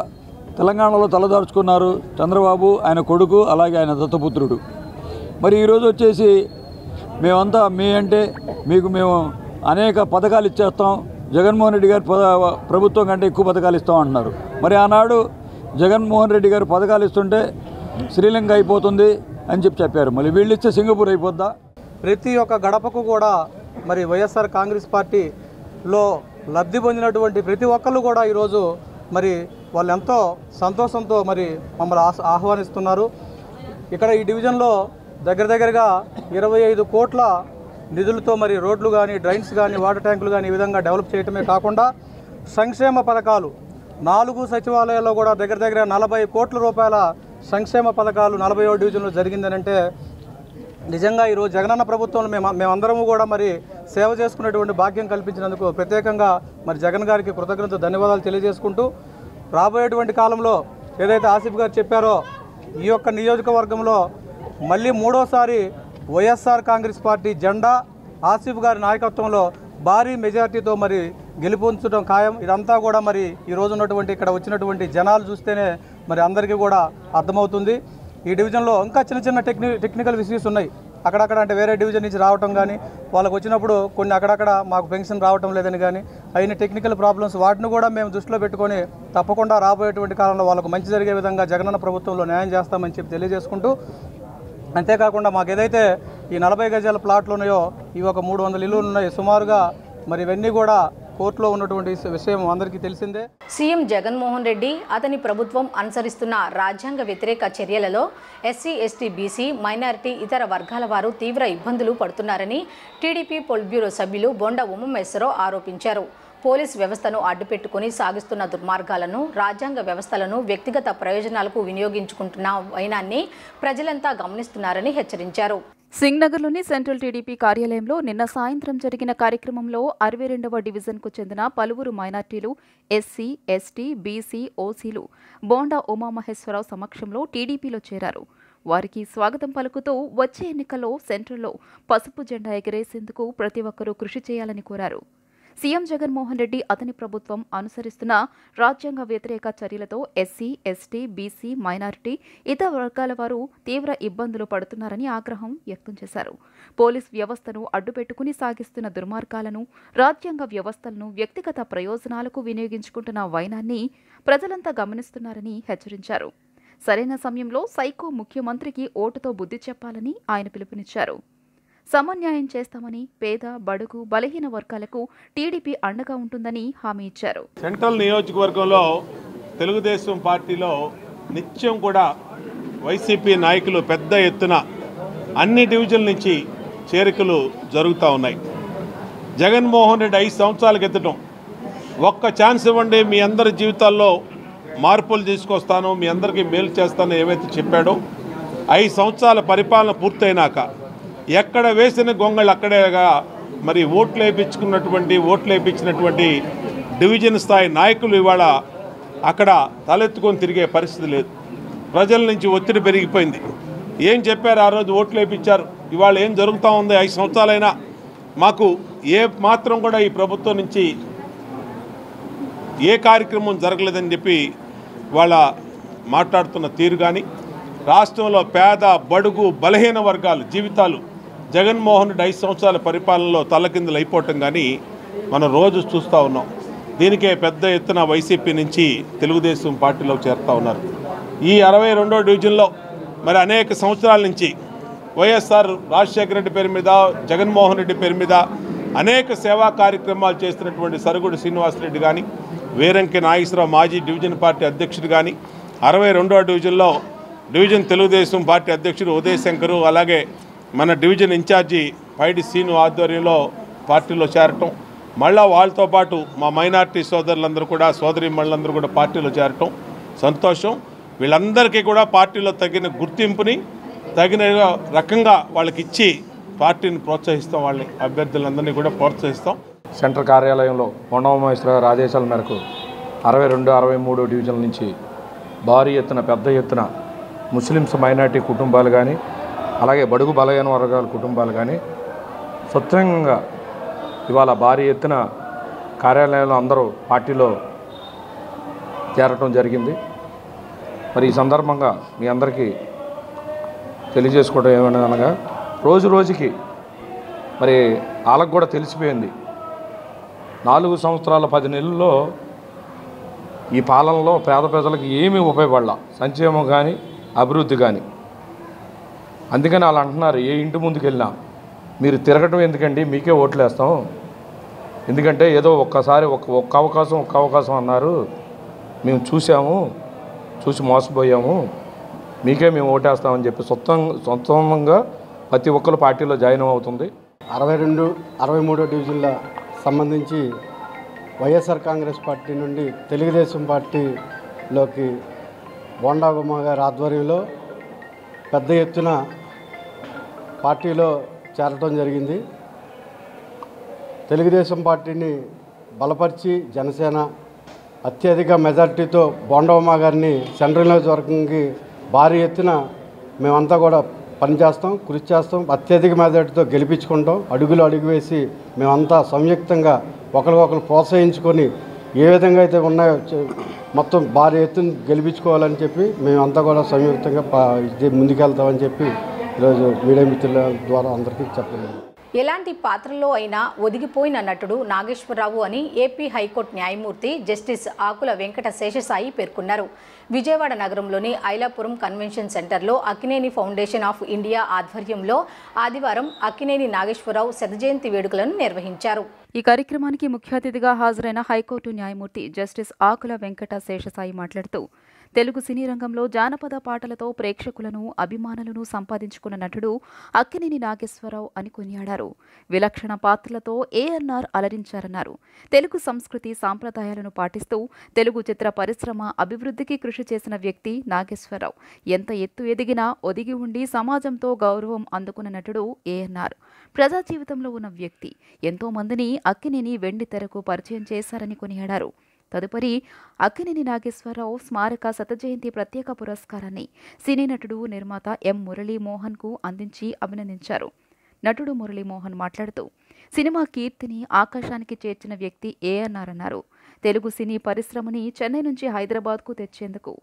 తెలంగాణలో తలదార్చుకున్నారు చంద్రబాబు, ఆయన కొడుకు, అలాగే ఆయన దత్తపుత్రుడు. మరి ఈరోజు వచ్చేసి మేమంతా అంటే మీకు మేము అనేక పథకాలు ఇచ్చేస్తాం, జగన్మోహన్ రెడ్డి గారి ప్రభుత్వం కంటే ఎక్కువ పథకాలు ఇస్తాం అంటున్నారు. మరి ఆనాడు జగన్మోహన్ రెడ్డి గారు పథకాలు ఇస్తుంటే శ్రీలంక అయిపోతుంది అని చెప్పారు. మళ్ళీ వీళ్ళు ఇచ్చే సింగపూర్ అయిపోద్దా? ప్రతి ఒక్క గడపకు కూడా మరి వైఎస్ఆర్ కాంగ్రెస్ పార్టీలో లబ్ధి పొందినటువంటి ప్రతి ఒక్కళ్ళు కూడా ఈరోజు మరి వాళ్ళు ఎంతో సంతోషంతో మరి మమ్మల్ని ఆహ్వానిస్తున్నారు. ఇక్కడ ఈ డివిజన్లో దగ్గరగా 25 కోట్ల నిధులతో మరి రోడ్లు కానీ, డ్రైన్స్ కానీ, వాటర్ ట్యాంకులు కానీ ఈ విధంగా డెవలప్ చేయడమే కాకుండా సంక్షేమ పథకాలు 4 సచివాలయాల్లో కూడా దగ్గర 40 కోట్ల రూపాయల సంక్షేమ పథకాలు 40వ డివిజన్లో జరిగిందనంటే నిజంగా ఈరోజు జగనన్న ప్రభుత్వంలో మేమందరము కూడా మరి సేవ చేసుకునేటువంటి భాగ్యం కల్పించినందుకు ప్రత్యేకంగా మరి జగన్ గారికి కృతజ్ఞత ధన్యవాదాలు తెలియజేసుకుంటూ రాబోయేటువంటి కాలంలో ఏదైతే ఆసిఫ్ గారు చెప్పారో ఈ యొక్క నియోజకవర్గంలో మళ్ళీ 3వ సారి వైఎస్ఆర్ కాంగ్రెస్ పార్టీ జెండా ఆసిఫ్ గారి నాయకత్వంలో భారీ మెజార్టీతో మరి గెలుపొందడం ఖాయం. ఇదంతా కూడా మరి ఈరోజు ఉన్నటువంటి ఇక్కడ వచ్చినటువంటి జనాలు చూస్తేనే మరి అందరికీ కూడా అర్థమవుతుంది. ఈ డివిజన్లో ఇంకా చిన్న చిన్న టెక్నికల్ ఇష్యూస్ ఉన్నాయి. అక్కడక్కడ అంటే వేరే డివిజన్ నుంచి రావటం కానీ, వాళ్ళకు వచ్చినప్పుడు కొన్ని అక్కడక్కడ మాకు పెన్షన్ రావటం లేదని కానీ, అయిన టెక్నికల్ ప్రాబ్లమ్స్, వాటిని కూడా మేము దృష్టిలో పెట్టుకొని తప్పకుండా రాబోయేటువంటి కాలంలో వాళ్ళకు మంచి జరిగే విధంగా జగనన్న ప్రభుత్వంలో న్యాయం చేస్తామని చెప్పి తెలియజేసుకుంటూ, అంతేకాకుండా మాకు ఏదైతే ఈ 40 గజాల ప్లాట్లు ఉన్నాయో ఇవి ఒక 300 ఇల్లులు ఉన్నాయి సుమారుగా. మరి ఇవన్నీ కూడా కోర్టులో ఉన్నటువంటి విషయం అందరికీ తెలిసిందే. సీఎం జగన్మోహన్ రెడ్డి అతని ప్రభుత్వం అనుసరిస్తున్న రాజ్యాంగ వ్యతిరేక చర్యలలో ఎస్సీ, ఎస్టీ, బీసీ, మైనారిటీ, ఇతర వర్గాల వారు తీవ్ర ఇబ్బందులు పడుతున్నారని టీడీపీ పొలిట్ బ్యూరో సభ్యులు బొండా ఉమామహేశ్వరరావు ఆరోపించారు. పోలీస్ వ్యవస్థను అడ్డుపెట్టుకుని సాగిస్తున్న దుర్మార్గాలను, రాజ్యాంగ వ్యవస్థలను వ్యక్తిగత ప్రయోజనాలకు వినియోగించుకుంటున్న వైనాన్ని ప్రజలంతా గమనిస్తున్నారని హెచ్చరించారు. సింగ్నగర్లోని సెంట్రల్ టీడీపీ కార్యాలయంలో నిన్న సాయంత్రం జరిగిన కార్యక్రమంలో 62వ డివిజన్కు చెందిన పలువురు మైనార్టీలు, ఎస్సీ, ఎస్టీ, బీసీ, ఓసీలు బోండా ఉమామహేశ్వరరావు సమక్షంలో టీడీపీలో చేరారు. వారికి స్వాగతం పలుకుతూ వచ్చే ఎన్నికల్లో సెంట్రల్లో పసుపు జెండా ఎగరేసేందుకు ప్రతి ఒక్కరూ కృషి చేయాలని కోరారు. సీఎం జగన్మోహన్ రెడ్డి అతని ప్రభుత్వం అనుసరిస్తున్న రాజ్యాంగ వ్యతిరేక చర్యలతో ఎస్సీ, ఎస్టీ, బీసీ, మైనారిటీ, ఇతర వర్గాల వారు తీవ్ర ఇబ్బందులు పడుతున్నారని ఆగ్రహం వ్యక్తం చేశారు. పోలీస్ వ్యవస్థను అడ్డుపెట్టుకుని సాగిస్తున్న దుర్మార్గాలను, రాజ్యాంగ వ్యవస్థలను వ్యక్తిగత ప్రయోజనాలకు వినియోగించుకుంటున్న వైనాన్ని ప్రజలంతా గమనిస్తున్నారని హెచ్చరించారు. సరైన సమయంలో సైకో ముఖ్యమంత్రికి ఓటుతో బుద్ధి చెప్పాలని ఆయన పిలుపునిచ్చారు. సమన్యాయం చేస్తామని, పేద, బడుగు, బలహీన వర్గాలకు టీడీపీ అండగా ఉంటుందని హామీ ఇచ్చారు. సెంట్రల్ నియోజకవర్గంలో తెలుగుదేశం పార్టీలో నిత్యం కూడా వైసీపీ నాయకులు పెద్ద ఎత్తున అన్ని డివిజన్ల నుంచి చేరికలు జరుగుతూ ఉన్నాయి. జగన్మోహన్ రెడ్డి 5 సంవత్సరాల క్రితం ఒక్క ఛాన్స్ ఇవ్వండి, మీ అందరి జీవితాల్లో మార్పులు తీసుకొస్తాను, మీ అందరికీ మేలు చేస్తాను ఏవైతే చెప్పాడో 5 సంవత్సరాల పరిపాలన పూర్తయినాక ఎక్కడ వేసిన గొంగళ్ళు అక్కడేగా మరి ఓట్లు వేయించినటువంటి డివిజన్ స్థాయి నాయకులు ఇవాళ అక్కడ తలెత్తుకొని తిరిగే పరిస్థితి లేదు. ప్రజల నుంచి ఒత్తిడి పెరిగిపోయింది. ఏం చెప్పారు ఆ రోజు ఓట్లు వేయించారు, ఇవాళ ఏం జరుగుతూ ఉంది? 5 సంవత్సరాలైనా మాకు ఏ మాత్రం కూడా ఈ ప్రభుత్వం నుంచి ఏ కార్యక్రమం జరగలేదని చెప్పి వాళ్ళ మాట్లాడుతున్న తీరు కానీ, రాష్ట్రంలో పేద, బడుగు, బలహీన వర్గాలు జీవితాలు జగన్మోహన్ రెడ్డి 5 సంవత్సరాల పరిపాలనలో తలకిందులు అయిపోవటం కానీ మనం రోజు చూస్తూ ఉన్నాం. దీనికే పెద్ద ఎత్తున వైసీపీ నుంచి తెలుగుదేశం పార్టీలోకి చేరుతూ ఉన్నారు. ఈ 62వ డివిజన్లో మరి అనేక సంవత్సరాల నుంచి వైఎస్ఆర్ రాజశేఖర రెడ్డి పేరు మీద, జగన్మోహన్ రెడ్డి పేరు మీద అనేక సేవా కార్యక్రమాలు చేస్తున్నటువంటి సరుగుడు శ్రీనివాసరెడ్డి కానీ, వేరంకి నాగేశ్వరరావు మాజీ డివిజన్ పార్టీ అధ్యక్షుడు కానీ, 62వ డివిజన్లో డివిజన్ తెలుగుదేశం పార్టీ అధ్యక్షుడు ఉదయ్ శంకరు, అలాగే మన డివిజన్ ఇన్ఛార్జి పైడి సీను ఆధ్వర్యంలో పార్టీలో చేరటం, మళ్ళా వాళ్ళతో పాటు మా మైనార్టీ సోదరులందరూ కూడా, సోదరీమణులందరూ కూడా పార్టీలో చేరటం సంతోషం. వీళ్ళందరికీ కూడా పార్టీలో తగిన గుర్తింపుని తగిన రకంగా వాళ్ళకి ఇచ్చి పార్టీని ప్రోత్సహిస్తాం, వాళ్ళని అభ్యర్థులందరినీ కూడా ప్రోత్సహిస్తాం. సెంట్రల్ కార్యాలయంలో బొండా ఉమామహేశ్వరరావు గారి ఆదేశాల మేరకు 62, 63 డివిజన్ల నుంచి భారీ ఎత్తున పెద్ద ఎత్తున ముస్లిమ్స్, మైనార్టీ కుటుంబాలు కానీ, అలాగే బడుగు బలహీన వర్గాల కుటుంబాలు కానీ స్వచ్ఛంగా ఇవాళ భారీ ఎత్తున కార్యాలయంలో అందరూ పార్టీలో చేరటం జరిగింది. మరి ఈ సందర్భంగా మీ అందరికీ తెలియజేసుకోవడం ఏమనగా, రోజు రోజుకి మరి వాళ్ళకు కూడా తెలిసిపోయింది 4 సంవత్సరాల 10 నెలల్లో ఈ పాలనలో పేద ప్రజలకు ఏమీ ఉపయోగపడాల, సంక్షేమం కానీ అభివృద్ధి కానీ. అందుకని వాళ్ళు అంటున్నారు, ఏ ఇంటి ముందుకు వెళ్ళినా మీరు తిరగటం ఎందుకండి, మీకే ఓట్లు వేస్తాం, ఎందుకంటే ఏదో ఒక్కసారి ఒక్క అవకాశం అన్నారు, మేము చూసి మోసపోయాము, మీకే మేము ఓటేస్తామని చెప్పి సొంతంగా ప్రతి ఒక్కరు పార్టీలో జాయిన్ అవుతుంది. 62, 63 డివిజన్ల సంబంధించి వైఎస్ఆర్ కాంగ్రెస్ పార్టీ నుండి తెలుగుదేశం పార్టీలోకి బొండా ఉమా గారి ఆధ్వర్యంలో పెద్ద ఎత్తున పార్టీలో చేరటం జరిగింది. తెలుగుదేశం పార్టీని బలపరిచి జనసేన అత్యధిక మెజార్టీతో బొండా ఉమా గారిని సెంట్రల్ నియోజకవర్గంకి భారీ ఎత్తున మేమంతా కూడా పనిచేస్తాం, కృషి చేస్తాం, అత్యధిక మెజార్టీతో గెలిపించుకుంటాం. అడుగు వేసి మేమంతా సంయుక్తంగా ఒకరికొకరు ప్రోత్సహించుకొని ఏ విధంగా అయితే ఉన్నాయో మొత్తం భారీ ఎత్తున గెలిపించుకోవాలని చెప్పి మేమంతా కూడా సంయుక్తంగా ముందుకెళ్తామని చెప్పి ఈరోజు మీడియా మిత్రుల ద్వారా అందరికీ చెప్పలేదు. ఎలాంటి పాత్రలో అయినా ఒదిగిపోయిన నటుడు నాగేశ్వరరావు అని ఏపీ హైకోర్టు న్యాయమూర్తి జస్టిస్ ఆకుల వెంకట శేషసాయి పేర్కొన్నారు. విజయవాడ నగరంలోని ఐలాపురం కన్వెన్షన్ సెంటర్లో అక్కినేని ఫౌండేషన్ ఆఫ్ ఇండియా ఆధ్వర్యంలో ఆదివారం అక్కినేని నాగేశ్వరరావు శతజయంతి వేడుకలను నిర్వహించారు. ఈ కార్యక్రమానికి ముఖ్య అతిథిగా హాజరైన హైకోర్టు న్యాయమూర్తి జస్టిస్ ఆకుల వెంకట శేషసాయి మాట్లాడుతూ తెలుగు సినీ రంగంలో జానపద పాటలతో ప్రేక్షకులను అభిమానులను సంపాదించుకున్న నటుడు అక్కినేని నాగేశ్వరరావు అని కొనియాడారు. విలక్షణ పాత్రలతో ఏఎన్ఆర్ అలరించారన్నారు. తెలుగు సంస్కృతి సాంప్రదాయాలను పాటిస్తూ తెలుగు చిత్ర పరిశ్రమ అభివృద్ధికి కృషి చేసిన వ్యక్తి నాగేశ్వరరావు. ఎంత ఎత్తు ఎదిగినా ఒదిగి ఉండి సమాజంతో గౌరవం అందుకున్న నటుడు ఏఎన్ఆర్. ప్రజా జీవితంలో ఉన్న వ్యక్తి. ఎంతో మందిని అక్కినేని వెండి తెరకు పరిచయం చేశారని కొనియాడారు. తదుపరి అక్కినేని నాగేశ్వరరావు స్మారక శతజయంతి ప్రత్యేక పురస్కారాన్ని సినీ నటుడు నిర్మాత ఎం మురళీమోహన్కు అందించి అభినందించారు. నటుడు మురళీమోహన్ మాట్లాడుతూ సినిమా కీర్తిని ఆకాశానికి చేర్చిన వ్యక్తి ఏఎన్ఆర్ అన్నారు. తెలుగు సినీ పరిశ్రమని చెన్నై నుంచి హైదరాబాద్కు తెచ్చేందుకు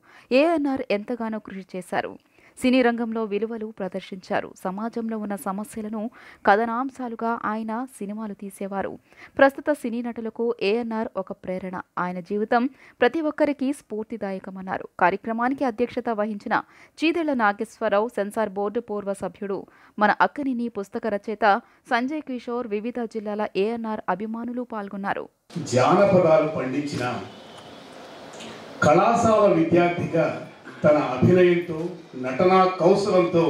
ఏఎన్ఆర్ ఎంతగానో కృషి చేశారు. సినీ రంగంలో విలువలు ప్రదర్శించారు. సమాజంలో ఉన్న సమస్యలను కథనాంశాలుగా ఆయన సినిమాలు తీసేవారు. ప్రస్తుత సినీ నటులకు ఏఎన్ఆర్ ఒక ప్రేరణ. ఆయన జీవితం ప్రతి ఒక్కరికి స్ఫూర్తిదాయకమన్నారు. కార్యక్రమానికి అధ్యక్షత వహించిన చీదెళ్ల నాగేశ్వరరావు, సెన్సార్ బోర్డు పూర్వ సభ్యుడు మన అక్కినేని పుస్తక రచయిత సంజయ్ కిషోర్, వివిధ జిల్లాల ఏఎన్ఆర్ అభిమానులు పాల్గొన్నారు. జానపదాలు పండించిన కళాశాల విద్యార్థిగా తన అభినయంతో నటనా కౌశలంతో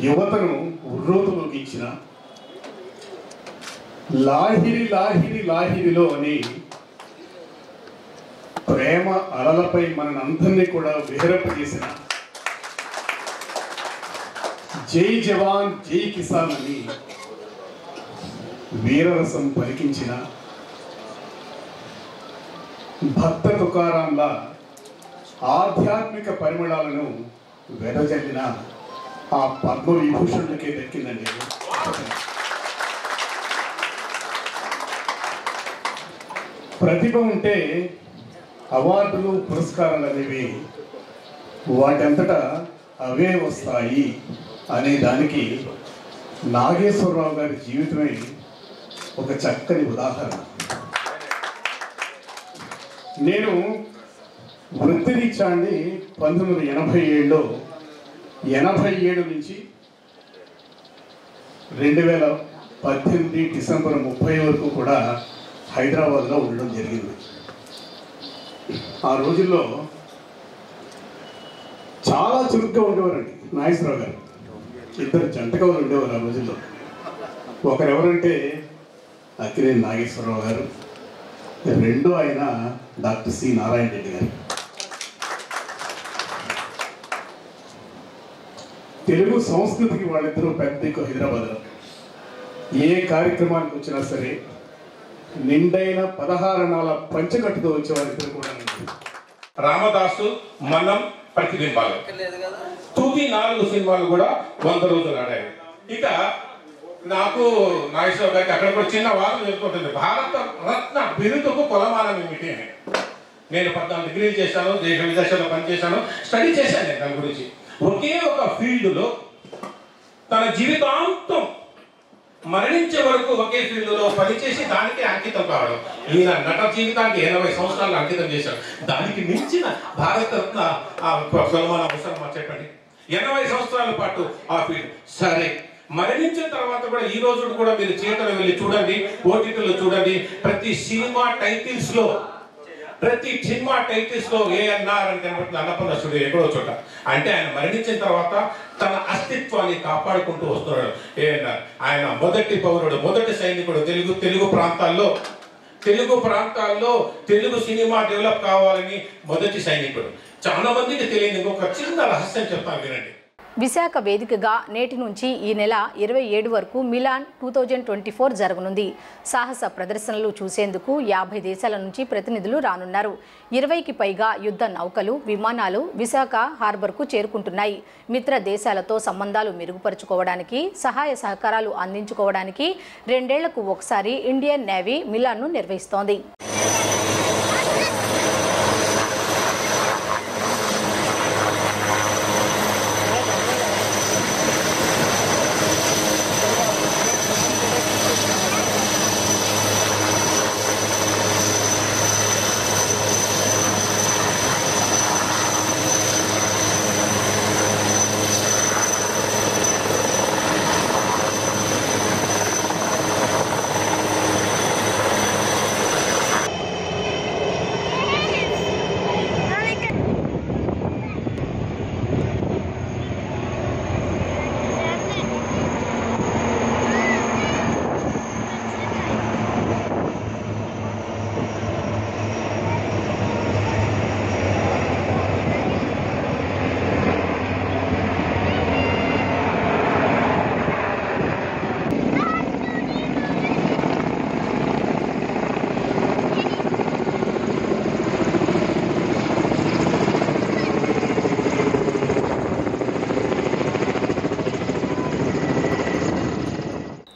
యువతను ఉర్రూతలూగించిన లాహిరి లాహిరి లాహిరిలో అని ప్రేమ అలలపై మనందరినీ కూడా విహరింపజేసిన జై జవాన్ జై కిసాన్ అని వీరరసం పలికించిన భక్త తుకారాంలా ఆధ్యాత్మిక పరిమళాలను వెదజల్లిన ఆ పద్మవిభూషణులకే దక్కిందండి. ప్రతిభ ఉంటే అవార్డులు పురస్కారాలు అనేవి వాటంతటా అవే వస్తాయి అనే దానికి నాగేశ్వరరావు గారి జీవితమే ఒక చక్కని ఉదాహరణ. నేను వృత్తిరీత్యా 1987లో 87 నుంచి 2018 డిసెంబర్ 30 వరకు కూడా హైదరాబాద్లో ఉండడం జరిగింది. ఆ రోజుల్లో చాలా చురుగ్గా ఉండేవారండి నాగేశ్వరరావు గారు. ఇద్దరు జంటగా ఉండేవారు ఆ రోజుల్లో. ఒకరెవరంటే అక్కినేని నాగేశ్వరరావు గారు, రెండో ఆయన డాక్టర్ సి నారాయణ రెడ్డి గారు. తెలుగు సంస్కృతికి వాళ్ళిద్దరూ పెద్ద దిక్కు హైదరాబాద్లో. ఏ కార్యక్రమానికి వచ్చినా సరే నిండైన 16 అణాల పంచకట్టుతో వచ్చే వాళ్ళిద్దరు కూడా. రామదాసు, మనం, ప్రతిబింబాలు, తూతి 4 సినిమాలు కూడా 100 రోజులు ఆడాయి. ఇక నాకు నాగేశ్వరరావు గారికి అక్కడ కూడా చిన్న వాదన చెప్పుకుంటుంది. భారత రత్న బిరుదుకు కొలమానం ఏమిటి అని. నేను 14 డిగ్రీలు చేశాను, దేశ విదేశాల్లో పనిచేశాను, స్టడీ చేశాను నేను దాని గురించి. ఒకే ఒక ఫీల్డ్లో తన జీవితాంతం మరణించే వరకు ఒకే ఫీల్డ్లో పనిచేసి దానికి అంకితం కావడం. ఈయన నట జీవితానికి 80 సంవత్సరాలు అంకితం చేశాడు. దానికి మించిన భారతరత్న కొలమానం అవసరమా చెప్పండి? 80 సంవత్సరాల పాటు ఆ ఫీల్డ్. సరే, మరణించిన తర్వాత కూడా ఈ రోజు కూడా మీరు థియేటర్లో వెళ్ళి చూడండి, ఓటీటీలో చూడండి, ప్రతి సినిమా టైటిల్స్ లో ఏఎన్ఆర్ అని కనబడుతుంది. అన్నపూర్ణ స్టూడియో ఎక్కడో చోట. అంటే ఆయన మరణించిన తర్వాత తన అస్తిత్వాన్ని కాపాడుకుంటూ వస్తున్నాడు ఏఎన్ఆర్. ఆయన మొదటి పౌరుడు, మొదటి సైనికుడు. తెలుగు ప్రాంతాల్లో తెలుగు సినిమా డెవలప్ కావాలని మొదటి సైనికుడు. చాలా మందికి తెలియని ఒక చిన్న రహస్యం చెప్తాను వినండి. విశాఖ వేదికగా నేటి నుంచి ఈ నెల 27 వరకు మిలాన్ 2024 జరగనుంది. సాహస ప్రదర్శనలు చూసేందుకు 50 దేశాల నుంచి ప్రతినిధులు రానున్నారు. 20కి పైగా యుద్ధ నౌకలు, విమానాలు విశాఖ హార్బర్కు చేరుకుంటున్నాయి. మిత్ర దేశాలతో సంబంధాలు మెరుగుపరుచుకోవడానికి, సహాయ సహకారాలు అందించుకోవడానికి 2 ఏళ్లకు ఒకసారి ఇండియన్ నేవీ మిలాన్ను నిర్వహిస్తోంది.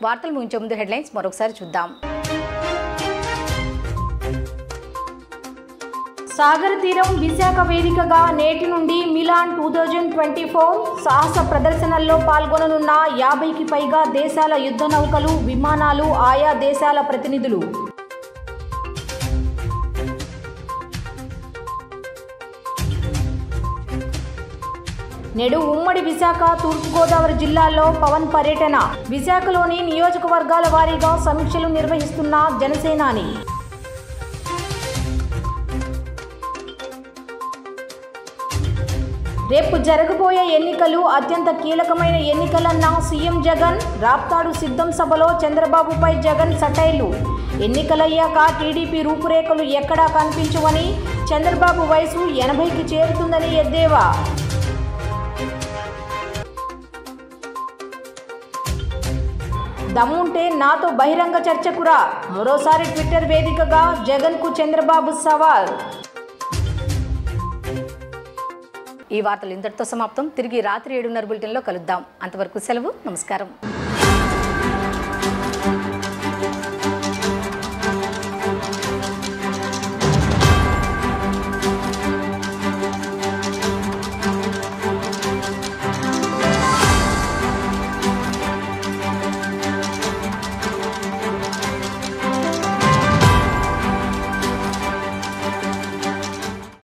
వార్తలు ముగించే ముందు హెడ్లైన్స్ మరొకసారి చూద్దాం. సాగర తీరం విశాఖ వేదికగా నేటి నుండి మిలాన్ 2024 సాహస ప్రదర్శనల్లో పాల్గొననున్న 50కి పైగా దేశాల యుద్ధ నౌకలు, విమానాలు, ఆయా దేశాల ప్రతినిధులు. నేడు ఉమ్మడి విశాఖ, తూర్పుగోదావరి జిల్లాల్లో పవన్ పర్యటన. విశాఖలోని నియోజకవర్గాల వారీగా సమీక్షలు నిర్వహిస్తున్న జనసేనాని. రేపు జరగబోయే ఎన్నికలు అత్యంత కీలకమైన ఎన్నికలన్న సీఎం జగన్. రాప్తాడు సిద్ధం సభలో చంద్రబాబుపై జగన్ సటైర్లు. ఎన్నికలయ్యాక టీడీపీ రూపురేఖలు ఎక్కడా కనిపించవని, చంద్రబాబు వయసు 80కి చేరుతుందని ఎద్దేవా. దమ్ముంటే నాతో బహిరంగ చర్చకురా. మరోసారి ట్విట్టర్ వేదికగా జగన్కు చంద్రబాబు సవాల్. ఈ వార్తలు ఇంతటితో సమాప్తం. తిరిగి రాత్రి 7:30 బులెటిన్లో కలుద్దాం. అంతవరకు సెలవు. నమస్కారం.